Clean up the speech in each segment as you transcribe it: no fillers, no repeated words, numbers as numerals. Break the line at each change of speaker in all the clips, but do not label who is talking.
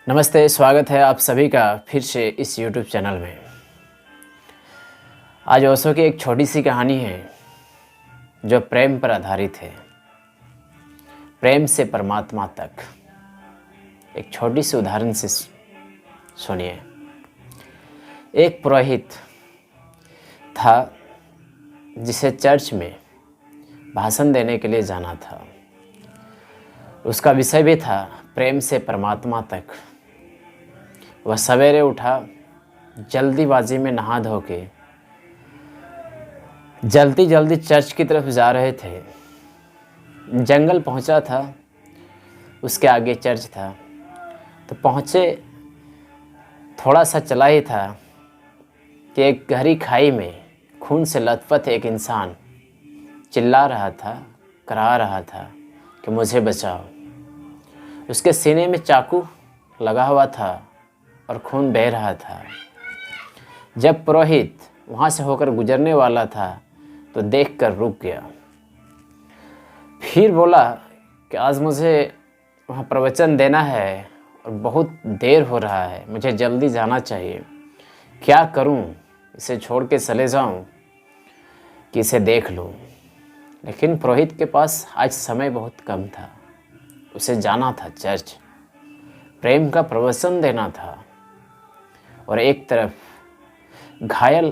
नमस्ते, स्वागत है आप सभी का फिर से इस YouTube चैनल में। आज ओशो की एक छोटी सी कहानी है जो प्रेम पर आधारित है। प्रेम से परमात्मा तक। एक छोटी सी उदाहरण से सुनिए। एक पुरोहित था जिसे चर्च में भाषण देने के लिए जाना था। उसका विषय भी था प्रेम से परमात्मा तक। वह सवेरे उठा, जल्दीबाजी में नहा धो के जल्दी जल्दी चर्च की तरफ जा रहे थे। जंगल पहुंचा था, उसके आगे चर्च था। तो पहुंचे, थोड़ा सा चला ही था कि एक गहरी खाई में खून से लथपथ एक इंसान चिल्ला रहा था, करा रहा था कि मुझे बचाओ। उसके सीने में चाकू लगा हुआ था और खून बह रहा था। जब पुरोहित वहाँ से होकर गुजरने वाला था तो देखकर रुक गया। फिर बोला कि आज मुझे वहाँ प्रवचन देना है और बहुत देर हो रहा है, मुझे जल्दी जाना चाहिए। क्या करूँ? इसे छोड़ के चले जाऊँ कि इसे देख लूँ? लेकिन पुरोहित के पास आज समय बहुत कम था। उसे जाना था चर्च, प्रेम का प्रवचन देना था। और एक तरफ घायल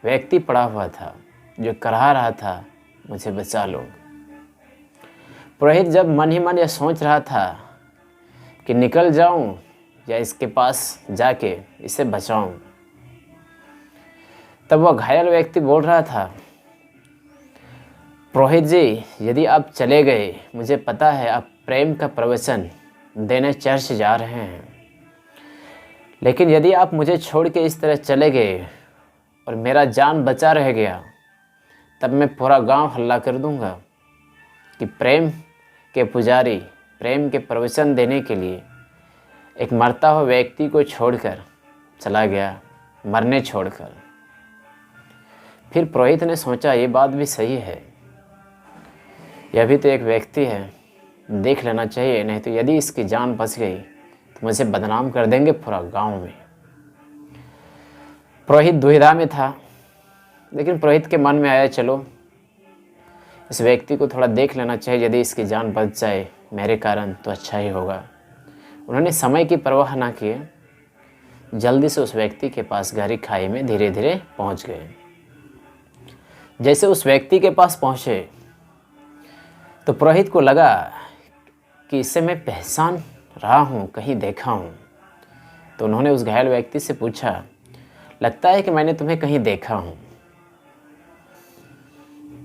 व्यक्ति पड़ा हुआ था जो करा रहा था, मुझे बचा लो। पुरोहित जब मन ही मन यह सोच रहा था कि निकल जाऊं या इसके पास जाके इसे बचाऊं, तब वह घायल व्यक्ति बोल रहा था, पुरोहित जी, यदि आप चले गए, मुझे पता है आप प्रेम का प्रवचन देने चर्च जा रहे हैं, लेकिन यदि आप मुझे छोड़ के इस तरह चले गए और मेरा जान बचा रह गया, तब मैं पूरा गांव हल्ला कर दूंगा कि प्रेम के पुजारी प्रेम के प्रवचन देने के लिए एक मरता हुआ व्यक्ति को छोड़कर चला गया, मरने छोड़कर। फिर पुरोहित ने सोचा, ये बात भी सही है, यह भी तो एक व्यक्ति है, देख लेना चाहिए, नहीं तो यदि इसकी जान बच गई तो मुझे बदनाम कर देंगे पूरा गांव में। पुरोहित दुविधा में था, लेकिन पुरोहित के मन में आया, चलो इस व्यक्ति को थोड़ा देख लेना चाहिए, यदि इसकी जान बच जाए मेरे कारण तो अच्छा ही होगा। उन्होंने समय की परवाह ना किए, जल्दी से उस व्यक्ति के पास गहरी खाई में धीरे धीरे पहुंच गए। जैसे उस व्यक्ति के पास पहुंचे तो पुरोहित को लगा कि इसे मैं पहचान रहा हूँ, कहीं देखा हूँ। तो उन्होंने उस घायल व्यक्ति से पूछा, लगता है कि मैंने तुम्हें कहीं देखा हूँ।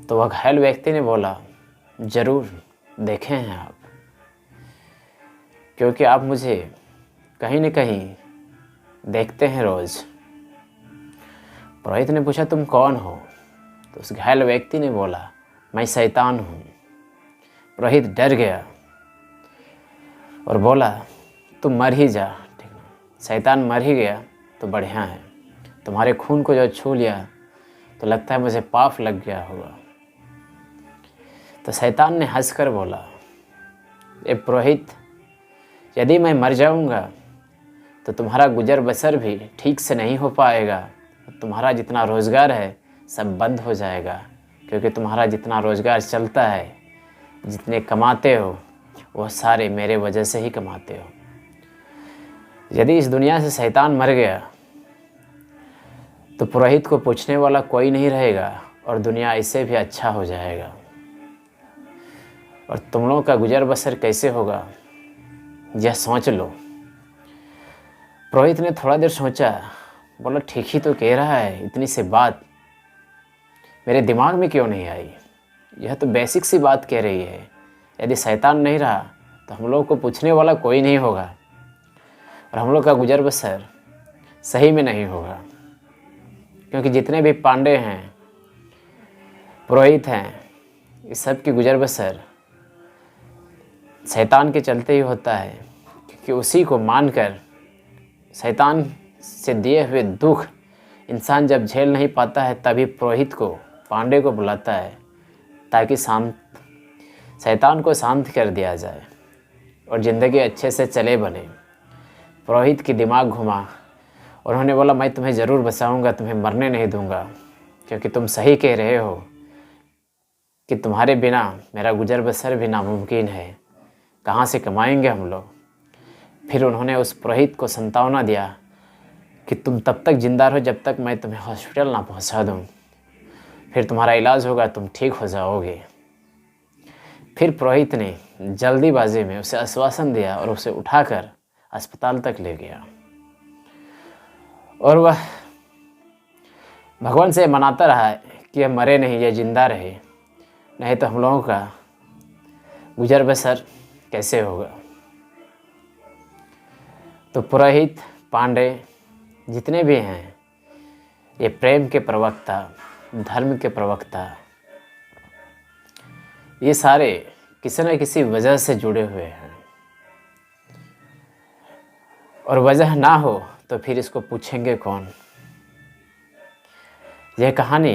तो वह घायल व्यक्ति ने बोला, ज़रूर देखे हैं आप, क्योंकि आप मुझे कहीं न कहीं देखते हैं रोज़। पुरोहित ने पूछा, तुम कौन हो? तो उस घायल व्यक्ति ने बोला, मैं शैतान हूँ। पुरोहित डर गया और बोला, तुम मर ही जा। ठीक है, शैतान मर ही गया तो बढ़िया है, तुम्हारे खून को जो छू लिया तो लगता है मुझे पाप लग गया होगा। तो शैतान ने हंसकर बोला, ए पुरोहित, यदि मैं मर जाऊंगा तो तुम्हारा गुजर बसर भी ठीक से नहीं हो पाएगा, तुम्हारा जितना रोज़गार है सब बंद हो जाएगा, क्योंकि तुम्हारा जितना रोज़गार चलता है, जितने कमाते हो, वह सारे मेरे वजह से ही कमाते हो। यदि इस दुनिया से शैतान मर गया तो पुरोहित को पूछने वाला कोई नहीं रहेगा और दुनिया इससे भी अच्छा हो जाएगा। और तुम लोगों का गुजर बसर कैसे होगा, यह सोच लो। पुरोहित ने थोड़ा देर सोचा, बोला, ठीक ही तो कह रहा है, इतनी सी बात मेरे दिमाग में क्यों नहीं आई? यह तो बेसिक सी बात कह रही है। यदि शैतान नहीं रहा तो हम लोग को पूछने वाला कोई नहीं होगा और हम लोग का गुजर बसर सही में नहीं होगा, क्योंकि जितने भी पांडे हैं, पुरोहित हैं, इस सब की गुजर बसर शैतान के चलते ही होता है, क्योंकि उसी को मानकर शैतान से दिए हुए दुख इंसान जब झेल नहीं पाता है, तभी पुरोहित को, पांडे को बुलाता है ताकि शैतान को शांत कर दिया जाए और ज़िंदगी अच्छे से चले बने। पुरोहित की दिमाग घुमा और उन्होंने बोला मैं तुम्हें ज़रूर बचाऊंगा, तुम्हें मरने नहीं दूंगा, क्योंकि तुम सही कह रहे हो कि तुम्हारे बिना मेरा गुजर बसर भी नामुमकिन है, कहाँ से कमाएंगे हम लोग। फिर उन्होंने उस पुरोहित को संतावना दिया कि तुम तब तक जिंदा रहो जब तक मैं तुम्हें हॉस्पिटल ना पहुंचा दूं, फिर तुम्हारा इलाज होगा, तुम ठीक हो जाओगे। फिर पुरोहित ने जल्दीबाजी में उसे आश्वासन दिया और उसे उठाकर अस्पताल तक ले गया और वह भगवान से मनाता रहा कि यह मरे नहीं, यह जिंदा रहे, नहीं तो हम लोगों का गुजर बसर कैसे होगा। तो पुरोहित, पांडे जितने भी हैं, ये प्रेम के प्रवक्ता, धर्म के प्रवक्ता, ये सारे किसी न किसी वजह से जुड़े हुए हैं, और वजह ना हो तो फिर इसको पूछेंगे कौन। यह कहानी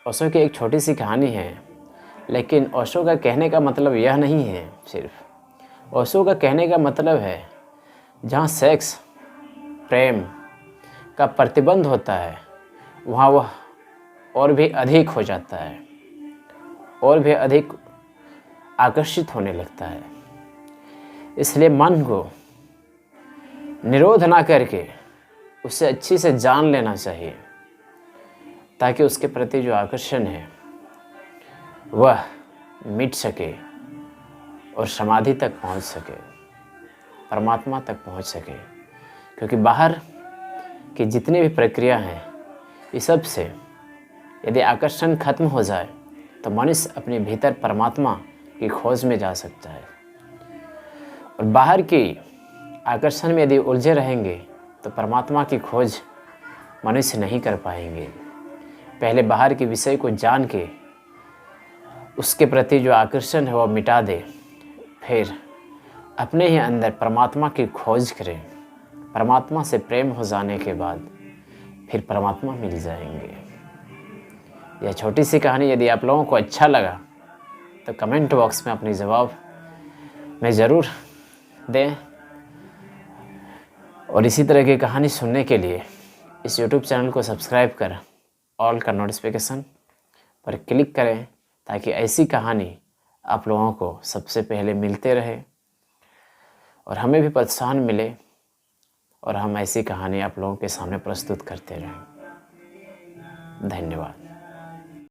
ओशो की एक छोटी सी कहानी है, लेकिन ओशो का कहने का मतलब यह नहीं है। सिर्फ ओशो का कहने का मतलब है जहाँ सेक्स, प्रेम का प्रतिबंध होता है, वहाँ वह और भी अधिक हो जाता है, और भी अधिक आकर्षित होने लगता है। इसलिए मन को निरोध ना करके उसे अच्छी से जान लेना चाहिए, ताकि उसके प्रति जो आकर्षण है वह मिट सके और समाधि तक पहुंच सके, परमात्मा तक पहुंच सके। क्योंकि बाहर की जितनी भी प्रक्रिया हैं, इस सब से यदि आकर्षण खत्म हो जाए तो मनुष्य अपने भीतर परमात्मा की खोज में जा सकता है। और बाहर की आकर्षण में यदि उलझे रहेंगे तो परमात्मा की खोज मनुष्य नहीं कर पाएंगे। पहले बाहर के विषय को जान के उसके प्रति जो आकर्षण है वो मिटा दे, फिर अपने ही अंदर परमात्मा की खोज करें। परमात्मा से प्रेम हो जाने के बाद फिर परमात्मा मिल जाएंगे। यह छोटी सी कहानी यदि आप लोगों को अच्छा लगा तो कमेंट बॉक्स में अपनी जवाब में ज़रूर दें, और इसी तरह की कहानी सुनने के लिए इस YouTube चैनल को सब्सक्राइब कर ऑल का नोटिफिकेशन पर क्लिक करें, ताकि ऐसी कहानी आप लोगों को सबसे पहले मिलते रहे और हमें भी प्रोत्साहन मिले और हम ऐसी कहानी आप लोगों के सामने प्रस्तुत करते रहें। धन्यवाद।